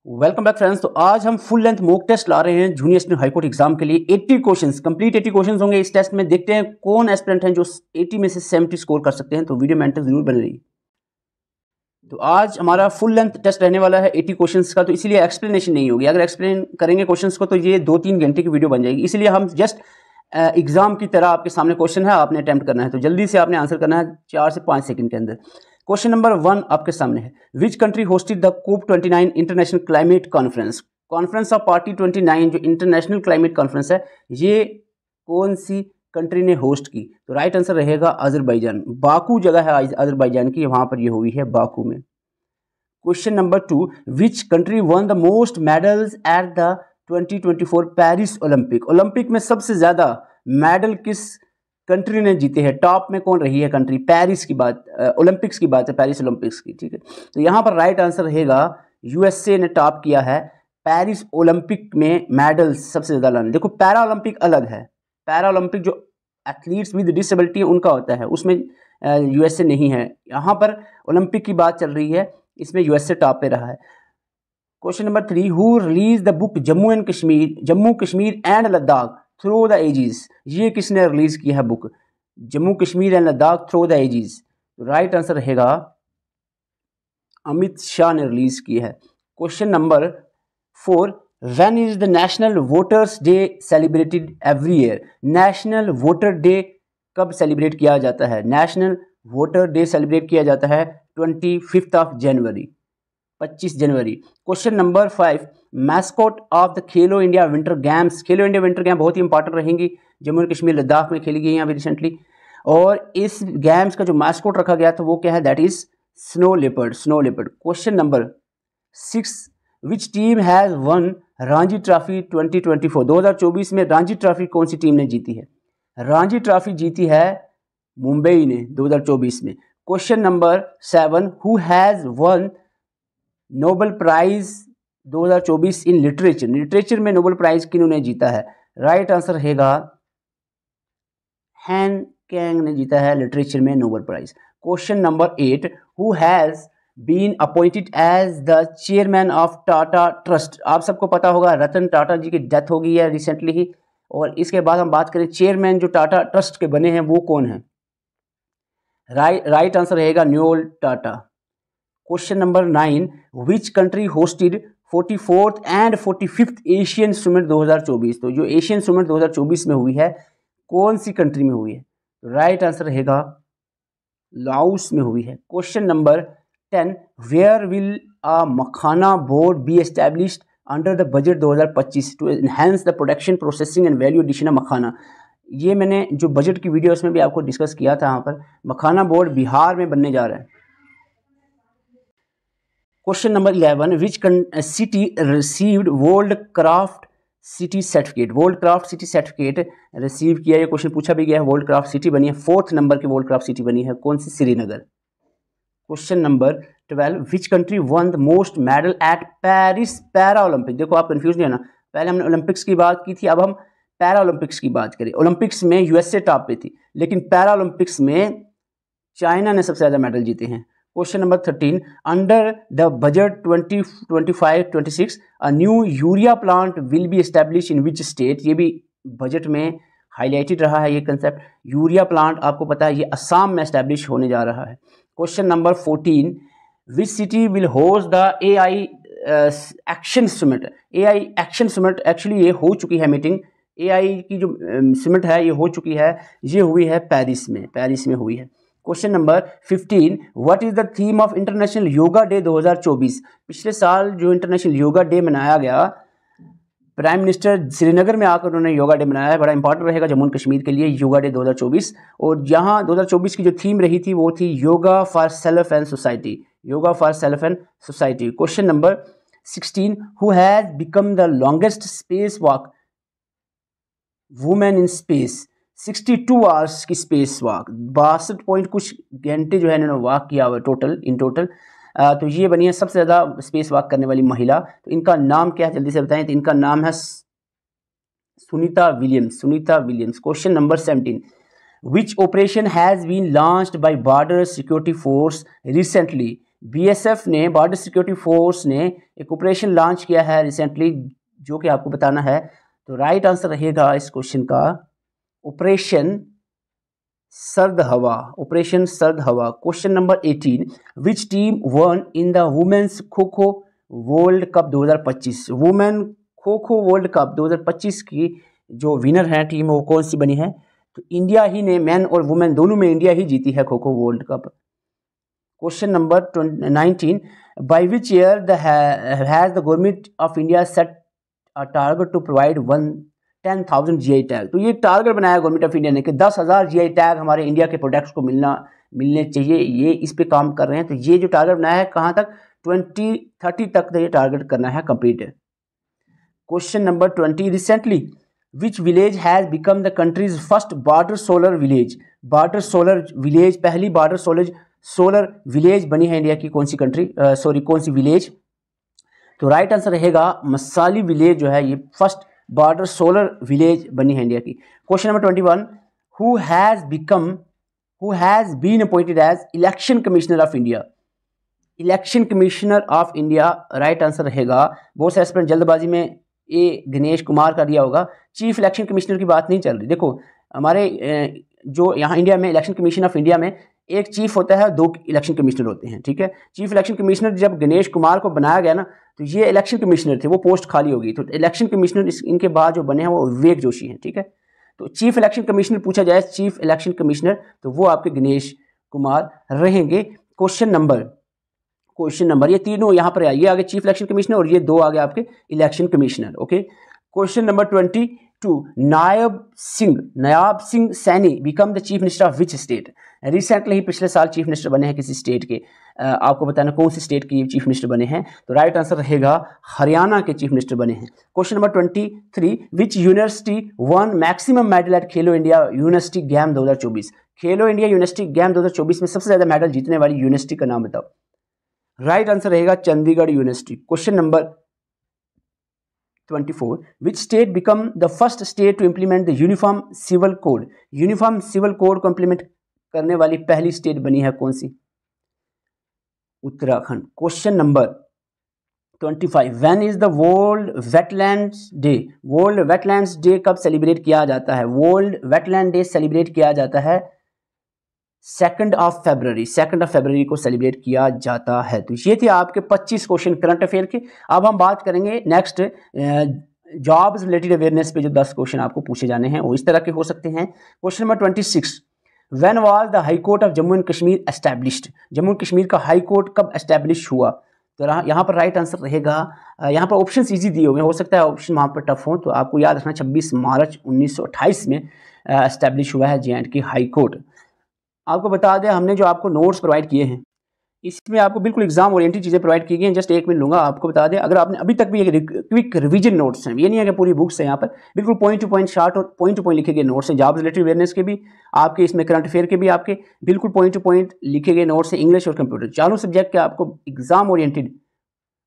Welcome back friends. तो आज हम फुल लेंथ मॉक टेस्ट ला रहे हैं जूनियर एस्पिरेंट हाईकोर्ट एग्जाम के लिए। 80 क्वेश्चंस कंप्लीट 80 क्वेश्चंस होंगे इस टेस्ट में। देखते हैं कौन एस्पिरेंट हैं जो 80 में से 70 स्कोर कर सकते हैं। तो वीडियो में एंड जरूर बने रही। तो आज हमारा फुल लेंथ टेस्ट रहने वाला है 80 क्वेश्चंस का, तो इसलिए एक्सप्लेनेशन नहीं होगी। अगर एक्सप्लेन करेंगे क्वेश्चंस को तो ये 2-3 घंटे की वीडियो बन जाएगी। इसलिए हम जस्ट एग्जाम की तरह आपके सामने क्वेश्चन है, आपने अटेम्प्ट करना है, तो जल्दी से आपने आंसर करना है 4 से 5 सेकंड के अंदर। क्वेश्चन नंबर 1 आपके सामने है, which country hosted the COP29 international climate conference. Conference of party 29 जो इंटरनेशनल क्लाइमेट कॉन्फ्रेंस है, ये कौन सी कंट्री ने होस्ट की? तो राइट आंसर रहेगा अजरबैजान। बाकू जगह है अजरबैजान की, वहां पर ये हुई है बाकू में। Question number 2, which country won the most medals at the 2024 Paris Olympic. Olympic में सबसे ज्यादा मेडल किस कंट्री ने जीते हैं? टॉप में कौन रही है कंट्री? पेरिस की बात, ओलंपिक्स की बात है, पेरिस ओलंपिक्स की, ठीक है। तो यहाँ पर राइट आंसर रहेगा यूएसए ने टॉप किया है पेरिस ओलंपिक में मेडल्स सबसे ज्यादा लाने। देखो पैरा ओलंपिक अलग है, पैरा ओलंपिक जो एथलीट्स विद डिसेबिलिटी है उनका होता है, उसमें यूएसए नहीं है। यहाँ पर ओलंपिक की बात चल रही है, इसमें यूएसए टॉप पे रहा है। Question number 3, who release the book Jammu Kashmir and Ladakh through the ages. ये किसने रिलीज किया है book Jammu Kashmir and Ladakh through the ages? तो राइट आंसर रहेगा अमित शाह ने रिलीज की है। Question number 4, when is the national voters day celebrated every year. National voter day कब सेलिब्रेट किया जाता है? नेशनल वोटर डे सेलिब्रेट किया जाता है 25 जनवरी, 25 जनवरी। Question number 5, mascot of the Khelo India winter games. Khelo India winter game बहुत ही इंपॉर्टेंट रहेंगी, जम्मू एंड कश्मीर लद्दाख में खेली गई हैं अभी रिसेंटली। और इस गेम्स का जो मैस्कॉट रखा गया था वो क्या है? That is snow leopard, snow leopard. Question number 6, which team has one Ranji trophy 2024। 2024 में रणजी ट्रॉफी कौन सी टीम ने जीती है? रणजी ट्रॉफी जीती है मुंबई ने 2024 में। Question number 7, who has won Nobel prize 2024 in literature. Literature में नोबेल प्राइज किन्होंने जीता है? राइट आंसर रहेगा हैन कैंग ने जीता है लिटरेचर में Nobel prize. Question number 8, who has been appointed as the chairman of Tata trust. आप सबको पता होगा रतन टाटा जी की डेथ हो गई है रिसेंटली ही, और इसके बाद हम बात करें चेयरमैन जो टाटा ट्रस्ट के बने हैं वो कौन है? राइट आंसर रहेगा Noel Tata. Question number 9, which country hosted 44th and 45th Asian summit 2024। तो जो एशियन समिट 2024 में हुई है कौन सी कंट्री में हुई है? राइट आंसर रहेगा लाओस में हुई है। Question number 10, where will a makhana board be established under the budget 2025 to enhance the production processing and value addition of makhana. ये मैंने जो बजट की वीडियो उसमें भी आपको डिस्कस किया था। यहाँ पर मखाना बोर्ड बिहार में बनने जा रहा है। Question number 11, which city received world craft city certificate. World craft city certificate receive किया, ये क्वेश्चन पूछा भी गया है। वर्ल्ड क्राफ्ट सिटी बनी है 4th नंबर की वर्ल्ड क्राफ्ट सिटी बनी है, कौन सी? Srinagar. Question number 12, which country won the most medal at Paris para Olympic. देखो आप कंफ्यूज नहीं होना, पहले हमने ओलंपिक्स की बात की थी, अब हम पैरा ओलंपिक्स की बात करें। ओलंपिक्स में यूएसए टॉप पे थी, लेकिन पैरा ओलंपिक्स में चाइना ने सबसे ज्यादा मेडल जीते हैं। Question number 13, under the budget 2025-26 a new urea plant will be establish in which state. ये भी बजट में हाईलाइटेड रहा है ये कंसेप्ट। यूरिया प्लांट आपको पता है ये असम में एस्टैब्लिश होने जा रहा है। Question number 14, which city will host the AI action summit. AI action summit actually ये हो चुकी है मीटिंग, AI की जो समिट है ये हो चुकी है, ये हुई है पेरिस में हुई है। Question number 15, what is the theme of international yoga day 2024। पिछले साल जो इंटरनेशनल योगा डे मनाया गया, प्राइम मिनिस्टर श्रीनगर में आकर उन्होंने योगा डे मनाया है, बड़ा इंपॉर्टेंट रहेगा जम्मू एंड कश्मीर के लिए योगा डे 2024। और यहाँ 2024 की जो थीम रही थी वो थी yoga for self and society, yoga for self and society. Question number 16, who has become the longest space walk women in space. 62 hours की स्पेस वॉक, 62 पॉइंट कुछ घंटे जो है इन्होंने वॉक किया हुआ इन टोटल। तो ये बनी है सबसे ज़्यादा स्पेस वॉक करने वाली महिला। तो इनका नाम क्या है जल्दी से बताएं? तो इनका नाम है Sunita Williams. Question number 17, which operation has been launched by border security force recently. BSF ने, बॉर्डर सिक्योरिटी फोर्स ने एक ऑपरेशन लॉन्च किया है रिसेंटली, जो कि आपको बताना है। तो राइट आंसर रहेगा इस क्वेश्चन का ऑपरेशन सर्द हवा, operation Sard Hawa. Question number 18, which team won in the women's Kho Kho world cup 2025? Women खो खो वर्ल्ड कप 2025 की जो विनर है टीम वो कौन सी बनी है? तो इंडिया ही ने, मैन और वुमेन दोनों में इंडिया ही जीती है Kho Kho world cup. Question number 19, by which year has the government of India set a target to provide 10,000 GI tag? तो ये टारगेट बनाया गवर्नमेंट ऑफ इंडिया ने कि 10,000 GI टैग हमारे इंडिया के प्रोडक्ट्स को मिलने चाहिए, ये इस पे काम कर रहे हैं। तो ये जो टारगेट बनाया है कहाँ तक? 2030 तक ये टारगेट करना है complete. Question number 20, recently which village has become the countries first border solar village? Border solar village, पहली बॉर्डर सोलर विलेज बनी है इंडिया की कौन सी कंट्री, कौन सी विलेज? तो राइट आंसर रहेगा मसाली विलेज जो है, ये फर्स्ट बॉर्डर सोलर विलेज बनी है इंडिया की। Question number 21, who has been appointed as election commissioner of India? Election commissioner of India, right answer रहेगा, बहुत से एस्पिरेंट जल्दबाजी में ये गणेश कुमार का दिया होगा। चीफ इलेक्शन कमिश्नर की बात नहीं चल रही। देखो हमारे जो यहाँ इंडिया में इलेक्शन कमीशन ऑफ इंडिया में एक चीफ होता है, 2 इलेक्शन कमिश्नर होते हैं, ठीक है। चीफ इलेक्शन कमिश्नर जब गणेश कुमार को बनाया गया ना, तो ये इलेक्शन कमिश्नर थे, वो पोस्ट खाली हो गई। तो इलेक्शन कमिश्नर इनके बाद जो बने हैं वो विवेक जोशी हैं, ठीक है। तो चीफ इलेक्शन कमिश्नर पूछा जाए, चीफ इलेक्शन कमिश्नर, तो वो आपके गणेश कुमार रहेंगे। क्वेश्चन नंबर ये तीनों यहाँ पर ये आगे चीफ इलेक्शन कमिश्नर और ये 2 आगे आपके election commissioner, okay. Question number 22, Nayab Singh Saini become the chief minister of which state? Recently ही पिछले साल चीफ मिनिस्टर बने हैं किसी स्टेट के, आपको बताना कौन सी स्टेट के चीफ मिनिस्टर बने हैं। तो राइट आंसर रहेगा हरियाणा के चीफ मिनिस्टर बने हैं। Question number 23, which university one maximum medal at Khelo India university game 2024? Khelo India university game 2024 में सबसे ज्यादा मेडल जीतने वाली यूनिवर्सिटी का नाम बताओ। राइट आंसर रहेगा Chandigarh university. Question number 24, which state become the first state to implement the uniform civil code? Uniform civil code को इम्प्लीमेंट करने वाली पहली स्टेट बनी है कौन सी? Uttarakhand. Question number 25, when is the world wetlands day? World wetlands day कब celebrate किया जाता है? वर्ल्ड वेटलैंड डे सेलिब्रेट किया जाता है 2 फरवरी को सेलिब्रेट किया जाता है। तो ये थे आपके 25 क्वेश्चन करंट अफेयर के। अब हम बात करेंगे नेक्स्ट जॉब्स रिलेटेड अवेयरनेस पे, जो 10 क्वेश्चन आपको पूछे जाने हैं वो इस तरह के हो सकते हैं। Question number 26, when was the high court of Jammu and Kashmir established? Jammu Kashmir का हाई कोर्ट कब एस्टैब्लिश हुआ? तो यहाँ पर राइट आंसर रहेगा, यहाँ पर ऑप्शन ईजी दिए हुए हैं, हो सकता है ऑप्शन वहाँ पर टफ हो, तो आपको याद रखना 26 मार्च 1928 में एस्टैब्लिश हुआ है J&K हाई कोर्ट। आपको बता दें, हमने जो आपको नोट्स प्रोवाइड किए हैं इसमें आपको बिल्कुल एग्जाम ओरिएंटेड चीज़ें प्रोवाइड की गई हैं। जस्ट 1 मिनट लूँगा, आपको बता दें, अगर आपने अभी तक भी ये क्विक रिवीजन नोट्स हैं, ये नहीं है कि पूरी बुक्स है, यहाँ पर बिल्कुल पॉइंट टू पॉइंट शार्ट और पॉइंट टू पॉइंट लिखे गए नोट्स हैं। जॉब रिलेटेड अवेयरनेस के भी आपके, इसमें करंट अफेयर के भी आपके बिल्कुल पॉइंट टू पॉइंट लिखे गए नोट्स हैं। इंग्लिश और कंप्यूटर चारों सब्जेक्ट के आपको एग्जाम ओरिएंटेड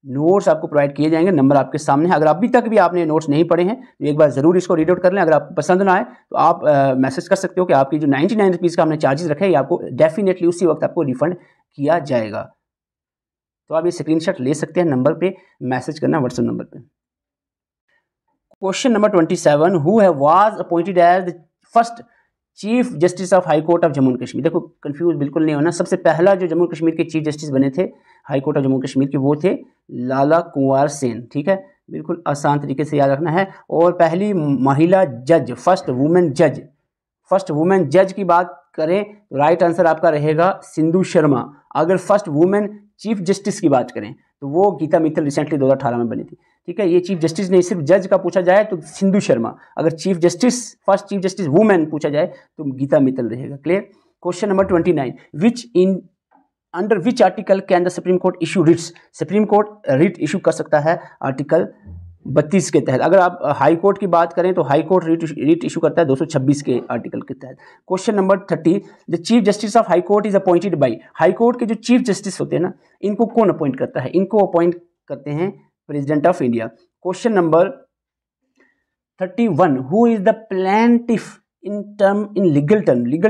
नोट्स आपको प्रोवाइड किए जाएंगे। नंबर आपके सामने है। अगर अभी तक भी आपने नोट्स नहीं पढ़े हैं तो एक बार ज़रूर इसको रीड आउट कर लें। अगर आपको पसंद ना आए तो आप मैसेज कर सकते हो कि आपकी जो 99 रुपीज़ का हमने चार्जेस रखे हैं, ये आपको डेफिनेटली उसी वक्त आपको रिफंड किया जाएगा। तो आप ये स्क्रीनशॉट ले सकते हैं, नंबर पे मैसेज करना, व्हाट्सएप नंबर पे। Question number 27, who was appointed as the first chief justice of high court of Jammu and Kashmir? देखो कंफ्यूज बिल्कुल नहीं होना, सबसे पहला जो जम्मू कश्मीर के चीफ जस्टिस बने थे high court of Jammu Kashmir के, वो थे लाला कुंवर सेन, ठीक है। बिल्कुल आसान तरीके से याद रखना है। और पहली महिला जज, फर्स्ट वुमेन जज की बात करें तो राइट आंसर आपका रहेगा सिंधु शर्मा। अगर फर्स्ट वुमेन चीफ जस्टिस की बात करें तो वो गीता मित्तल रिसेंटली 2018 में बनी थी, ठीक है। ये चीफ जस्टिस नहीं, सिर्फ जज का पूछा जाए तो सिंधु शर्मा। अगर फर्स्ट चीफ जस्टिस वुमेन पूछा जाए तो गीता मित्तल रहेगा। Clear. Question number 29, under which article can the supreme court issue Ritz? Supreme court writ issue कर सकता है आर्टिकल 32 के तहत। अगर आप हाई कोर्ट की बात करें तो हाई कोर्ट रिट इशू करता है 226 के आर्टिकल के तहत। Question number 30, the chief justice of high court is appointed by? High court के जो चीफ जस्टिस होते हैं ना, इनको कौन अपॉइंट करता है? इनको अपॉइंट करते हैं president of India. Question number 31, who is the plaintiff in legal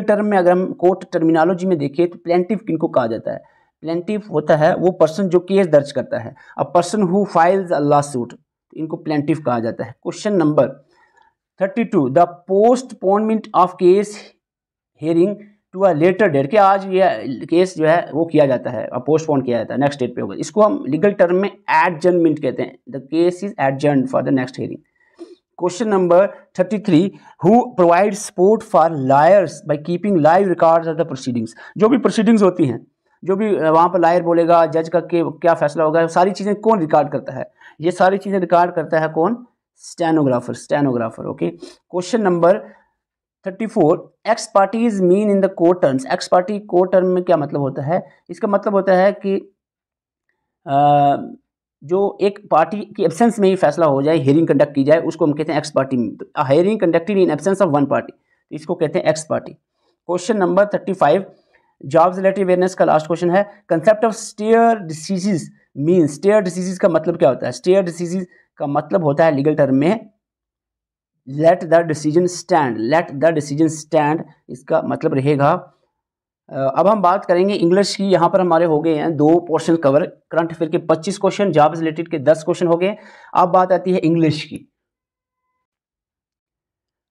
term में? अगर हम कोर्ट टर्मिनोलॉजी में देखें तो प्लेंटिफ किनको कहा जाता है? प्लेंटिफ होता है वो पर्सन जो केस दर्ज करता है, a person who files a law suit, इनको प्लेंटिफ कहा जाता है। Question number 32, the postponement of case hearing to a later date, कि आज ये केस जो है वो किया जाता है, पोस्टपोन किया जाता है, नेक्स्ट डेट पे होगा, इसको हम लीगल टर्म में एडजर्नमेंट कहते हैं। The case is adjourned for the next hearing. Question number 33, who provide support for lawyers by keeping live records of the proceedings, जो भी प्रोसीडिंग्स होती हैं, जो भी वहाँ पर लायर बोलेगा, जज का क्या फैसला होगा, सारी चीज़ें कौन रिकॉर्ड करता है, ये सारी चीज़ें रिकॉर्ड करता है कौन, stenographer. Okay. Question number 34, x parties mean in the court terms, x party court term में क्या मतलब होता है, इसका मतलब होता है कि जो एक पार्टी की एब्सेंस में ही फैसला हो जाए, हियरिंग कंडक्ट की जाए, उसको हम कहते हैं ex parte. Hearing conducted in absence of one party, इसको कहते हैं ex parte. Question number 35, jobs relative awareness का लास्ट क्वेश्चन है। Concept of stare decisis mean, stare decisis का मतलब क्या होता है, स्टेयर डिसीजेज का मतलब होता है लीगल टर्म में let the decision stand, let the decision stand, इसका मतलब रहेगा। अब हम बात करेंगे इंग्लिश की। यहाँ पर हमारे हो गए हैं 2 पोर्शन कवर, करंट अफेयर के 25 क्वेश्चन, जॉब्स रिलेटेड के 10 क्वेश्चन हो गए। अब बात आती है इंग्लिश की।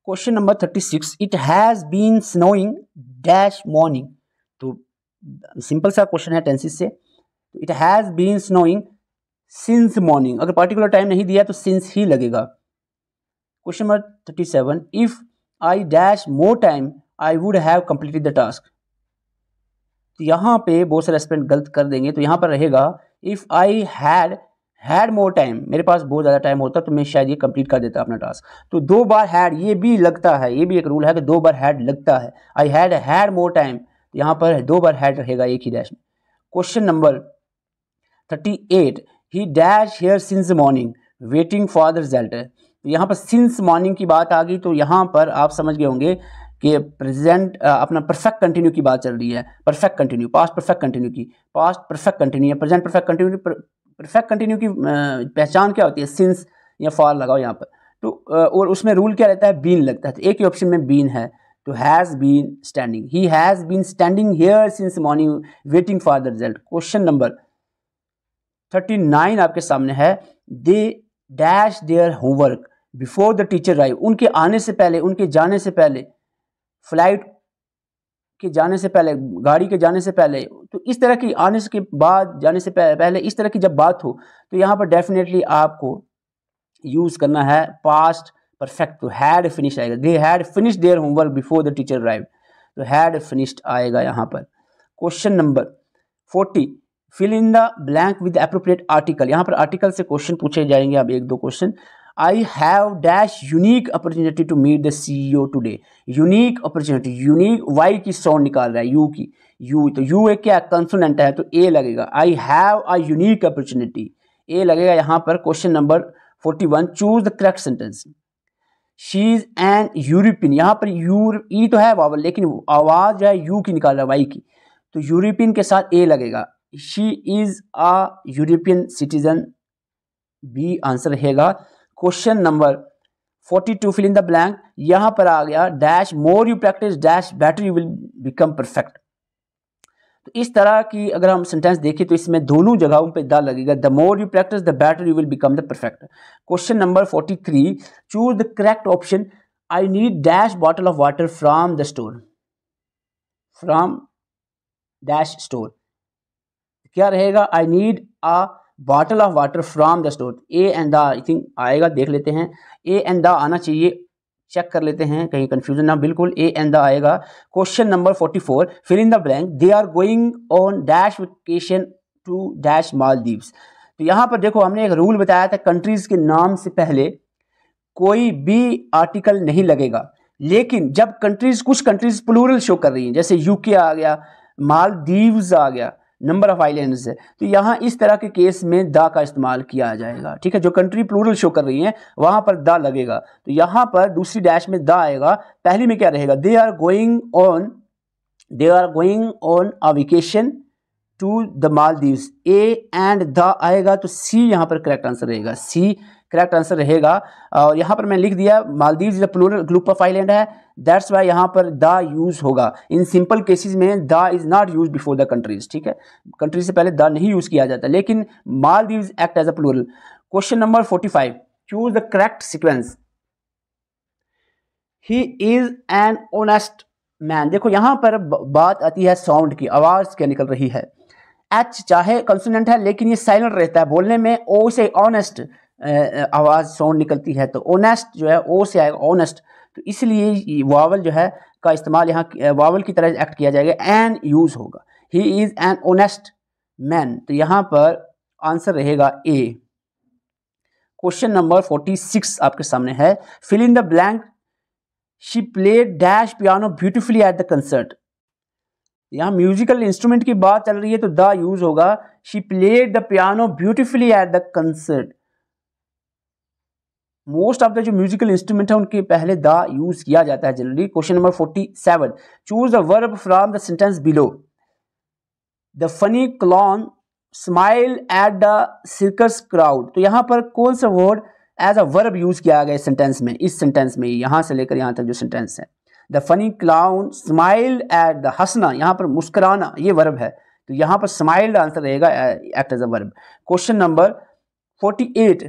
Question number 36, it has been snowing dash morning, तो सिंपल सा क्वेश्चन है टेंसेस से। तो it has been snowing since morning, अगर पर्टिकुलर टाइम नहीं दिया तो सिंस ही लगेगा। Question number 37, if I dash more time I would have completed the task, तो यहाँ पे बहुत सारे एस्पिरेंट गलत कर देंगे, तो यहाँ पर रहेगा if I had more time, मेरे पास बहुत ज़्यादा टाइम होता तो मैं शायद ये कंप्लीट कर देता अपना टास्क। तो 2 बार हैड ये भी लगता है, ये भी एक रूल है कि 2 बार हैड लगता है। आई हैड मोर टाइम, यहाँ पर 2 बार हैड रहेगा एक ही डैश में। Question number 38, he dash here since morning waiting for the result, तो यहाँ पर सिंस मॉर्निंग की बात आ गई, तो यहाँ पर आप समझ गए होंगे कि प्रेजेंट अपना परफेक्ट कंटिन्यू की बात चल रही है। Perfect continue, past perfect continue की, पास्ट परफेक्ट कंटिन्यू या present perfect continue. Perfect continue की पहचान क्या होती है, सिंस या फॉर लगाओ यहाँ पर। तो और उसमें रूल क्या रहता है, बीन लगता है, तो एक ही ऑप्शन में बीन है, तो has been standing, he has been standing here since morning waiting for the result. Question number 39 आपके सामने है, they dash their homework before the teacher arrive, उनके आने से पहले, उनके जाने से पहले, फ्लाइट के जाने से पहले, गाड़ी के जाने से पहले, तो इस तरह की आने के बाद, जाने से पहले, इस तरह की जब बात हो तो यहाँ पर डेफिनेटली आपको यूज़ करना है पास्ट परफेक्ट, तो हैड फिनिश आएगा। They had finished their homework before the teacher arrive, तो हैड फिनिश्ड आएगा यहाँ पर। Question number 40, fill in the blank with appropriate article, यहाँ पर आर्टिकल से क्वेश्चन पूछे जाएंगे। अब 1-2 question. I have dash unique opportunity to meet the CEO today, unique opportunity, unique Y की साउंड निकाल रहा है, यू की, यू, तो यू एक क्या कंसोनेंट है, तो ए लगेगा। I have a unique opportunity, A लगेगा यहाँ पर। Question number 41, choose the correct sentence. She is an European, यहाँ पर ई तो है वावल, लेकिन आवाज जो है यू की निकाल रहा है, वाई की, तो यूरोपियन के साथ ए लगेगा। She is a European citizen, B answer रहेगा। Question number 42, fill in the blank, यहां पर आ गया dash more you practice dash better you will become perfect. तो इस तरह की अगर हम सेंटेंस देखें तो इसमें दोनों जगहों पे द लगेगा, the more you practice the better you will become the perfect. Question number 43, choose the correct option. I need dash bottle of water from the store, from dash store, क्या रहेगा, I need a bottle of water from the store. A and the I think आएगा, देख लेते हैं, ए and the आना चाहिए, check कर लेते हैं कहीं कंफ्यूजन ना, बिल्कुल ए एंड द आएगा। Question number 44, fill in the blank, they are going on dash vacation to dash Maldives. तो यहाँ पर देखो हमने एक रूल बताया था, कंट्रीज के नाम से पहले कोई भी आर्टिकल नहीं लगेगा, लेकिन जब कंट्रीज, कुछ कंट्रीज प्लूरल शो कर रही हैं, जैसे यूके आ गया, मालदीव्स आ गया, नंबर ऑफ आइलैंड्स है, तो यहाँ इस तरह के केस में द का इस्तेमाल किया जाएगा। ठीक है, जो कंट्री प्लूरल शो कर रही है वहां पर द लगेगा, तो यहाँ पर दूसरी डैश में द आएगा। पहली में क्या रहेगा, they are going on a vacation to the Maldives. A and the आएगा तो सी यहाँ पर करेक्ट आंसर रहेगा, सी करेक्ट आंसर रहेगा। और यहाँ पर मैं लिख दिया Maldives is a plural group of island है, दैट्स वाई यहाँ पर द यूज होगा। इन सिंपल केसेस में the is not use before the countries, ठीक है, कंट्रीज से पहले द नहीं यूज किया जाता, लेकिन Maldives act as a plural. Question number 45, choose the correct sequence. He is an honest man. देखो यहाँ पर बात आती है साउंड की, आवाज क्या निकल रही है। एच चाहे कंसोनेंट है लेकिन ये साइलेंट रहता है, बोलने में ओ से ऑनेस्ट आवाज साउंड निकलती है, तो ऑनेस्ट जो है ओ से आएगा ऑनेस्ट, तो इसलिए वावल जो है का इस्तेमाल यहाँ वावल की तरह एक्ट किया जाएगा, एन यूज होगा। ही इज एन ऑनेस्ट मैन, तो यहाँ पर आंसर रहेगा ए। क्वेश्चन नंबर 46 आपके सामने है, fill in the blank. She played dash piano beautifully at the concert. यहाँ म्यूजिकल इंस्ट्रूमेंट की बात चल रही है तो द यूज होगा। She played the piano beautifully at the concert. Most of the जो म्यूजिकल इंस्ट्रूमेंट है उनके पहले द यूज किया जाता है generally. Question number 47, choose the verb from the sentence below. The funny clown smile at the circus crowd. तो यहाँ पर कौन सा word as a verb use किया गया इस सेंटेंस में, इस सेंटेंस में यहां से लेकर यहां तक जो सेंटेंस है। The funny clown smiled at the, हंसना यहाँ पर मुस्कुराना ये वर्ब है, तो यहाँ पर स्माइल्ड आंसर रहेगा, act as a verb. Question number 48,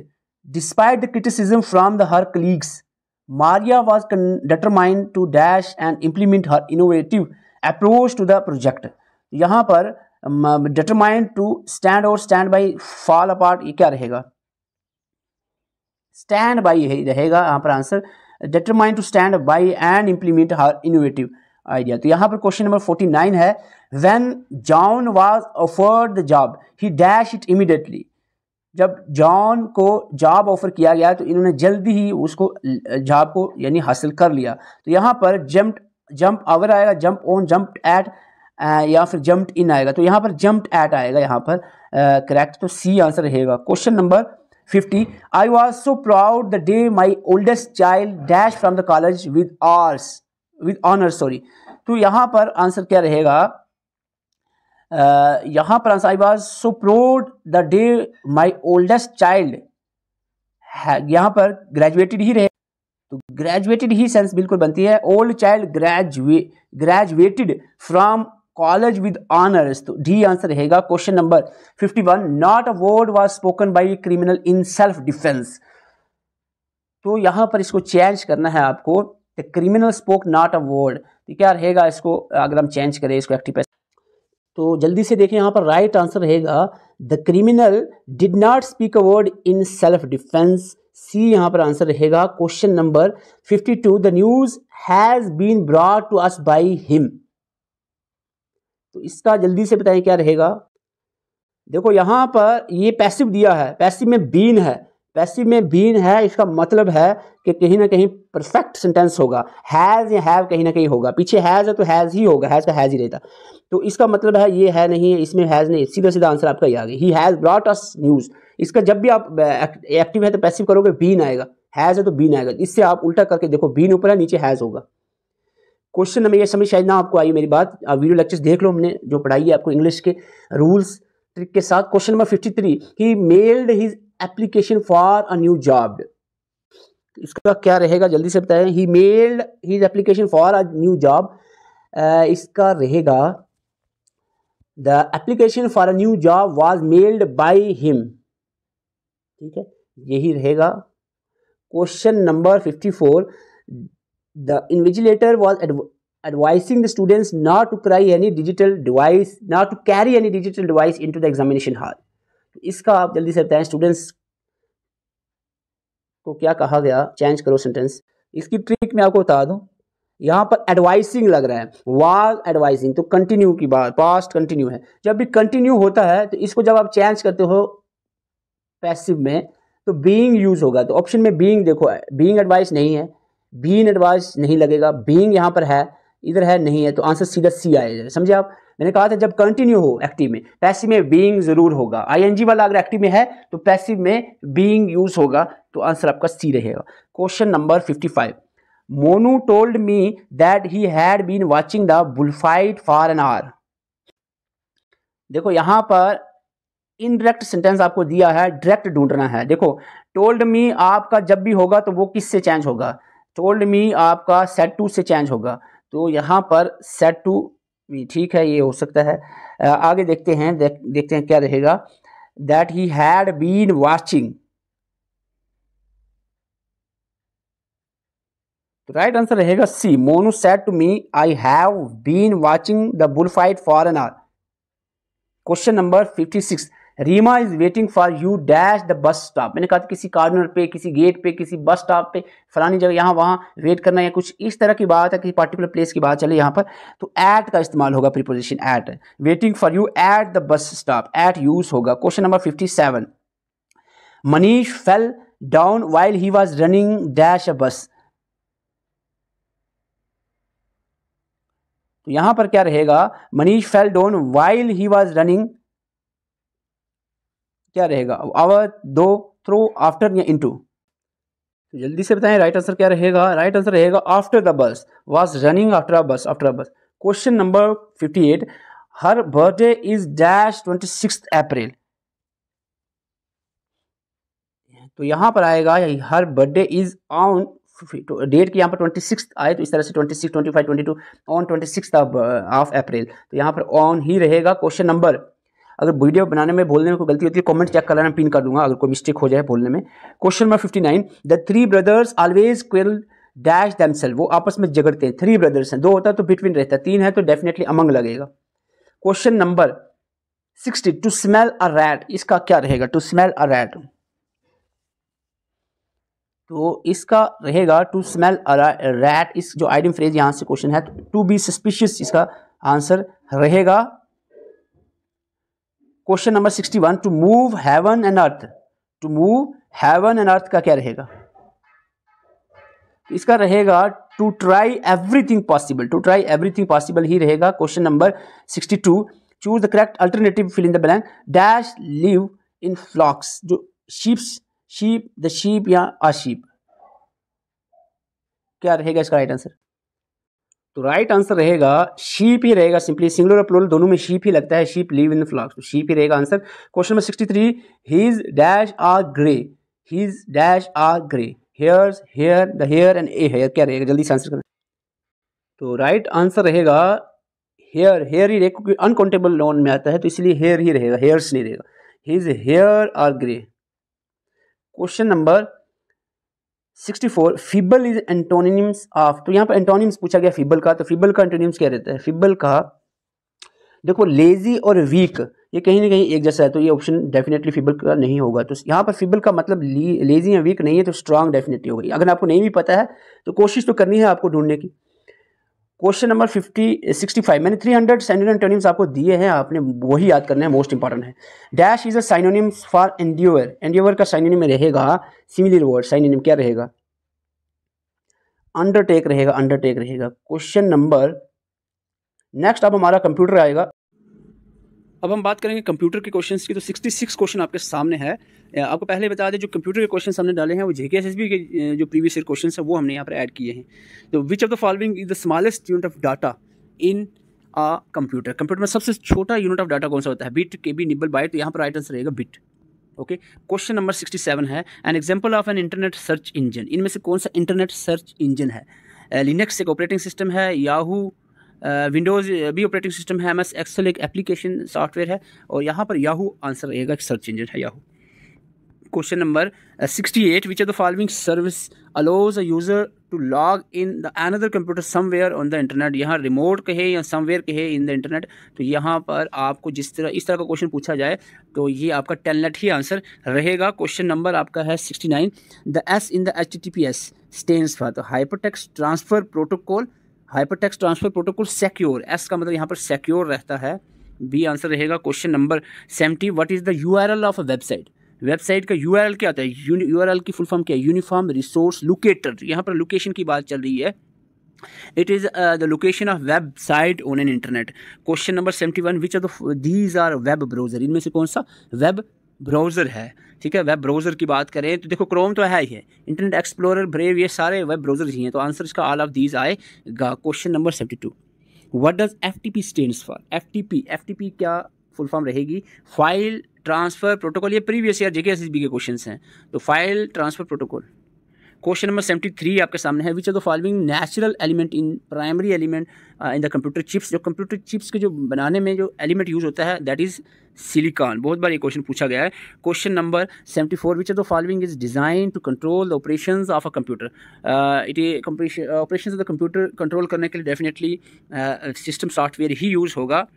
despite the criticism from the her colleagues, Maria was determined to dash and implement her innovative approach to the project. यहाँ पर डिटरमाइंड टू स्टैंड और stand by fall apart, ये क्या रहेगा, stand by रहेगा यहाँ पर answer. Determine to stand by and implement her innovative idea. तो यहाँ पर क्वेश्चन नंबर 49 है, when John was offered the job he dash it immediately. जब जॉन को जॉब ऑफर किया गया तो इन्होंने जल्दी ही उसको जॉब को यानी हासिल कर लिया। तो यहाँ पर जंप ओवर आएगा, जंप ऑन, जंप एट या फिर जंप इन आएगा, तो यहाँ पर जंप एट आएगा यहाँ पर करेक्ट, तो सी आंसर रहेगा। Question number 50, I was so proud the day my oldest child dashed from the college with honors, sorry। तो यहाँ पर आंसर क्या रहेगा, यहाँ पर answer I was so proud the day my oldest child, यहाँ पर ग्रेजुएटेड ही रहे, तो ग्रेजुएटेड ही सेंस बिल्कुल बनती है। Old child graduated from college with honours, तो डी आंसर रहेगा। Question number 51, not a word was spoken by criminal in self defence. तो यहां पर इसको चेंज करना है आपको, the criminal spoke not a word, तो क्या रहेगा इसको अगर हम चेंज करें इसको एक्टिव, तो जल्दी से देखें यहाँ पर राइट आंसर रहेगा the criminal did not speak a word in self defence, C यहाँ पर आंसर रहेगा। Question number 52, the news has been brought to us by him, तो इसका जल्दी से बताएं क्या रहेगा। देखो यहाँ पर ये पैसिव दिया है, पैसिव में बीन है, पैसिव में बीन है, इसका मतलब है कि कहीं ना कहीं परफेक्ट सेंटेंस होगा। हैज या हैव कहीं ना कहीं होगा, पीछे हैज है तो हैज ही होगा, हैज का हैज ही रहता, तो इसका मतलब है ये है नहीं है, इसमें हैज नहीं, सीधा सीधा आंसर आपका ये आ गया, he has brought us news. इसका जब भी आप एक्टिव है तो पैसिव करोगे बीन आएगा, हैज है तो बीन आएगा, इससे आप उल्टा करके देखो, बीन ऊपर है नीचे हैज होगा। क्वेश्चन नंबर, ये समझ शायद ना आपको आई मेरी बात, आप वीडियो लेक्चर्स देख लो, हमने जो पढ़ाई है आपको इंग्लिश के रूल्स ट्रिक के साथ। Question number 53, he mailed his application for a new job, इसका क्या रहेगा जल्दी से बताएं। He mailed his application for a new job, इसका रहेगा the application for a new job was mailed by him, ठीक है, यही रहेगा। Question number 54, the invigilator was advising the students not to carry any digital device into the examination hall। तो इसका आप जल्दी से बताएं, स्टूडेंट्स को क्या कहा गया, चेंज करो सेंटेंस। इसकी ट्रिक मैं आपको बता दूं, यहाँ पर एडवाइसिंग लग रहा है, वाज एडवाइसिंग, तो कंटिन्यू की बात, पास्ट कंटिन्यू है। जब भी कंटिन्यू होता है तो इसको जब आप चेंज करते हो पैसिव में तो बीइंग यूज होगा, तो ऑप्शन में बीइंग देखो, बीइंग एडवाइस नहीं है, बीइंग एडवाइस नहीं लगेगा, बीइंग यहाँ पर है, इधर है नहीं है, तो आंसर सीधा सी आएगा, समझे आप। मैंने कहा था जब कंटिन्यू हो एक्टिव में, पैसिव में बीइंग जरूर होगा, आईएनजी वाला अगर एक्टिव में है तो पैसिव में बीइंग यूज होगा, तो आंसर आपका सी रहेगा। Question number 55, Monu told me that he had been watching the bullfight for an hour. देखो यहाँ पर इनडायरेक्ट सेंटेंस आपको दिया है, डायरेक्ट ढूंढना है। देखो टोल्ड मी आपका जब भी होगा तो वो किससे चेंज होगा, टोल्ड मी आपका सेड टू से चेंज होगा, तो यहाँ पर सेड टू मी, ठीक है, ये हो सकता है। आगे देखते हैं, देखते हैं क्या रहेगा। That he had been watching, तो राइट आंसर रहेगा C. Monu said to me I have been watching the bull fight for an hour. Question number 56, Reema is waiting for you dash the bus stop. मैंने कहा था किसी corner पे, किसी gate पे, किसी बस स्टॉप पे, फलानी जगह यहाँ वहाँ वेट करना या कुछ इस तरह की बात है, किसी पर्टिकुलर प्लेस की बात चले यहाँ पर, तो एट का इस्तेमाल होगा, preposition at. Waiting for you at the bus stop, at use होगा। Question number 57, Manish fell down while he was running dash a bus. तो यहां पर क्या रहेगा, Manish fell down while he was running, क्या रहेगा, आवर, दो, थ्रू, आफ्टर या इनटू। तो जल्दी से बताएं राइट आंसर क्या रहेगा। राइट आंसर रहेगा after the bus, was running after a बस, आफ्टर अ बस। Question number 58, her birthday is dash 26 अप्रैल। तो यहां पर आएगा हर बर्थडे इज ऑन, डेट की यहाँ पर 26 आए तो इस तरह से 26, 25, 22 ऑन 26 ऑफ अप्रैल, तो यहाँ पर ऑन ही रहेगा। क्वेश्चन नंबर, अगर वीडियो बनाने में बोलने में कोई गलती होती है कमेंट चेक कर लेना, पिन कर दूंगा अगर कोई मिस्टेक हो जाए बोलने में। Question number 59, the three brothers always quarrel dash themselves, वो आपस में झगड़ते हैं। थ्री ब्रदर्स हैं, दो होता है तो बिटवीन रहता है, तीन है तो डेफिनेटली अमंग लगेगा। Question number 60, to smell a rat, इसका क्या रहेगा, टू स्मेल अ रैट, तो इसका रहेगा टू स्मेल अ रैट। इस जो आइडियम फ्रेज यहां से क्वेश्चन है, टू बी सस्पिशियस इसका आंसर रहेगा। Question number 61, to move heaven and earth, to move heaven and earth का क्या रहेगा, तो इसका रहेगा to try everything possible, to try everything possible ही रहेगा। Question number 62, choose the correct alternative, fill in the blank, dash live in flocks, जो sheeps, sheep, the sheep या अ शीप, क्या रहेगा इसका राइट आंसर। तो राइट आंसर रहेगा sheep ही रहेगा, सिंपली सिंगुलर और प्लूरल दोनों में शीप ही लगता है, sheep live in the flocks, तो शीप ही रहेगा answer. Question number 63, his dash are grey, his dash are grey, hairs, hair, the hair and a hair, क्या रहेगा, जल्दी से आंसर करना। तो राइट आंसर रहेगा हेयर, हेयर ही रहेगा क्योंकि अनकाउंटेबल नॉन में आता है तो इसलिए हेयर ही रहेगा, हेयर्स नहीं रहेगा। His hair are grey. Question number 64, feeble is antonyms of, तो यहाँ पर एंटोनिम्स पूछा गया फीबल का, तो फीबल का एंटोनिम्स क्या रहता है, फीबल का देखो लेजी और वीक ये कहीं ना कहीं एक जैसा है, तो ये ऑप्शन डेफिनेटली फीबल का नहीं होगा। तो यहाँ पर फीबल का मतलब लेजी या वीक नहीं है, तो स्ट्रांग डेफिनेटली होगी। अगर आपको नहीं भी पता है तो कोशिश तो करनी है आपको ढूंढने की। क्वेश्चन नंबर 65, मैंने 300 साइनोनिम एंटोनिम्स आपको दिए हैं, आपने वही याद करना है, मोस्ट इंपॉर्टेंट है। Dash is a synonyms for endure, endure का साइनोनिम में रहेगा सिमिलर वर्ड, साइनोनिम क्या रहेगा, अंडरटेक रहेगा, अंडरटेक रहेगा। क्वेश्चन नंबर नेक्स्ट अब हमारा कंप्यूटर आएगा। अब हम बात करेंगे कंप्यूटर के क्वेश्चंस की, तो 66 क्वेश्चन आपके सामने है। आपको पहले बता दें जो कंप्यूटर के क्वेश्चन हमने डाले हैं वो जेकेएसएसबी के जो प्रीवियस ईयर क्वेश्चन है वो हमने यहाँ पर ऐड किए हैं। तो विच of the following is the smallest unit of data in a computer, computer में सबसे छोटा यूनिट ऑफ डाटा कौन सा होता है, बिट, केबी, निबल, बाइट, तो यहाँ पर राइट आंसर रहेगा बिट। ओके, क्वेश्चन नंबर 67 है, an example of an internet search engine, इनमें से कौन सा इंटरनेट सर्च इंजन है। लिनक्स एक ऑपरेटिंग सिस्टम है, याहू विंडोज़ भी ऑपरेटिंग सिस्टम है, MS एक्सेल एक एप्लीकेशन सॉफ्टवेयर है, और यहाँ पर याहू आंसर रहेगा, एक सर्च इंजन है Yahoo. Question number 68, which of the following service allows a user to log in the another computer somewhere on the internet, यहाँ रिमोट कहे या समवेयर कहे इन द इंटरनेट, तो यहाँ पर आपको जिस तरह इस तरह का क्वेश्चन पूछा जाए तो ये आपका टेलनेट ही आंसर रहेगा। क्वेश्चन नंबर आपका है 69, the S in the HTTPS stands for, तो hypertext transfer protocol, hypertext transfer protocol secure, S का मतलब यहाँ पर सिक्योर रहता है, बी आंसर रहेगा। Question number 70, what is the URL of a website, website का URL क्या होता है, URL की फुल फॉर्म क्या है, यूनिफॉर्म रिसोर्स लोकेटर, यहाँ पर लोकेशन की बात चल रही है, it is the location of website on an internet. Question number 71, which of these are web browser, इनमें से कौन सा वेब ब्राउज़र है, ठीक है। वेब ब्राउज़र की बात करें तो देखो क्रोम तो है ही है, इंटरनेट एक्सप्लोरर, ब्रेव, ये सारे वेब ब्राउज़र ही हैं, तो आंसर इसका ऑल ऑफ दीज आएगा। Question number 72, what does FTP stands for, FTP क्या फुल फॉर्म रहेगी फाइल ट्रांसफ़र प्रोटोकॉल। ये प्रीवियस ईयर जेके एसएसबी के क्वेश्चंस हैं। तो file transfer protocol. Question number 73 आपके सामने है, which are the following natural element in primary element in the computer chips. जो कंप्यूटर चिप्स के जो बनाने में जो एलिमेंट यूज़ होता है दैट इज़ सिलिकॉन। बहुत बार ये क्वेश्चन पूछा गया है। Question number 74, which are the following is design to control the operations of a computer. Operations of the computer control करने के लिए डेफिनेटली सिस्टम सॉफ्टवेयर ही यूज़ होगा।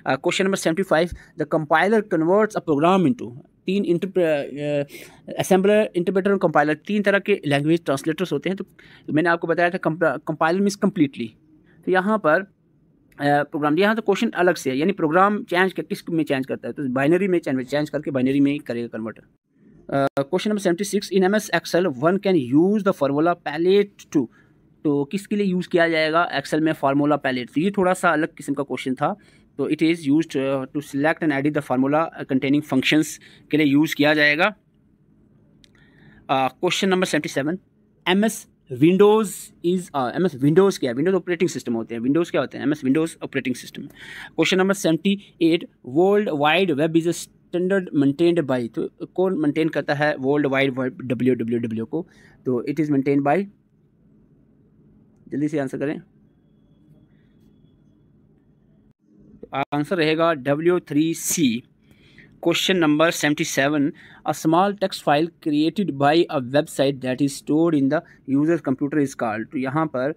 Question number 75, the compiler converts a program into. तीन assembler, interpreter और compiler, तीन तरह के लैंग्वेज ट्रांसलेटर्स होते हैं। तो मैंने आपको बताया था कंपाइलर मीन्स कम्प्लीटली। तो यहाँ पर प्रोग्राम, यहाँ तो क्वेश्चन अलग से है, यानी प्रोग्राम चेंज किस में चेंज करता है, तो बाइनरी में चेंज करके बाइनरी में ही करेगा converter. Question number 76, in MS Excel one can use the formula palette to. तो किसके लिए यूज़ किया जाएगा एक्सेल में फार्मूला पैलेट? तो ये थोड़ा सा अलग किस्म का क्वेश्चन था। तो it is used to select and edit the formula containing functions के लिए यूज़ किया जाएगा। क्वेश्चन नंबर 77, MS विंडोज़ क्या है? विंडोज़ ऑपरेटिंग सिस्टम होते हैं। विंडोज़ क्या होते हैं? MS Windows operating system. Question number 78, world wide web is a standard maintained by. तो कौन मेंटेन करता है वर्ल्ड वाइड वेब WWW को? तो इट इज़ मेंटेन बाय, जल्दी से आंसर करें। आंसर रहेगा W3C। Question number 77, a small text file created by a website that is stored in the user computer is called. तो यहाँ पर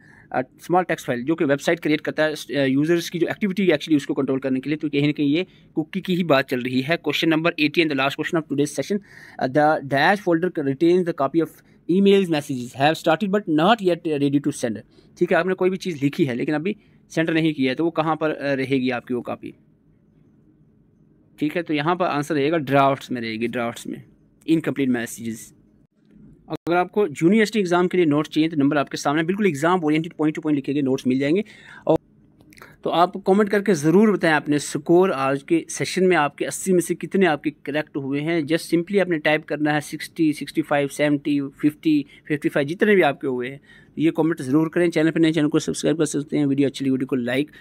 स्मॉल टेक्स्ट फाइल जो कि वेबसाइट क्रिएट करता है यूजर्स की जो एक्टिविटी एक्चुअली उसको कंट्रोल करने के लिए, तो कहीं ना कहीं ये कुकी की ही बात चल रही है। Question number 80 and the last question of today's session, the dash folder retains the copy of emails messages have started but not yet ready to send. ठीक है, आपने कोई भी चीज़ लिखी है लेकिन अभी सेंड नहीं किया है, तो वो कहाँ पर रहेगी आपकी वो कॉपी? ठीक है, तो यहाँ पर आंसर रहेगा ड्राफ्ट्स में रहेगी, ड्राफ्ट्स में, इनकम्प्लीट मैसेजेस। अगर आपको यूनिवर्सिटी एग्जाम के लिए नोट्स चाहिए तो नंबर आपके सामने, बिल्कुल exam oriented point two point लिखे गए नोट्स मिल जाएंगे। और तो आप कमेंट करके ज़रूर बताएं अपने स्कोर, आज के सेशन में आपके 80 में से कितने आपके करेक्ट हुए हैं। जस्ट सिंपली आपने टाइप करना है 60, 65, 70, 50, 55, जितने भी आपके हुए हैं ये कमेंट ज़रूर करें। चैनल पर नए चैनल को सब्सक्राइब कर सकते हैं। वीडियो अच्छी लगी वीडियो को लाइक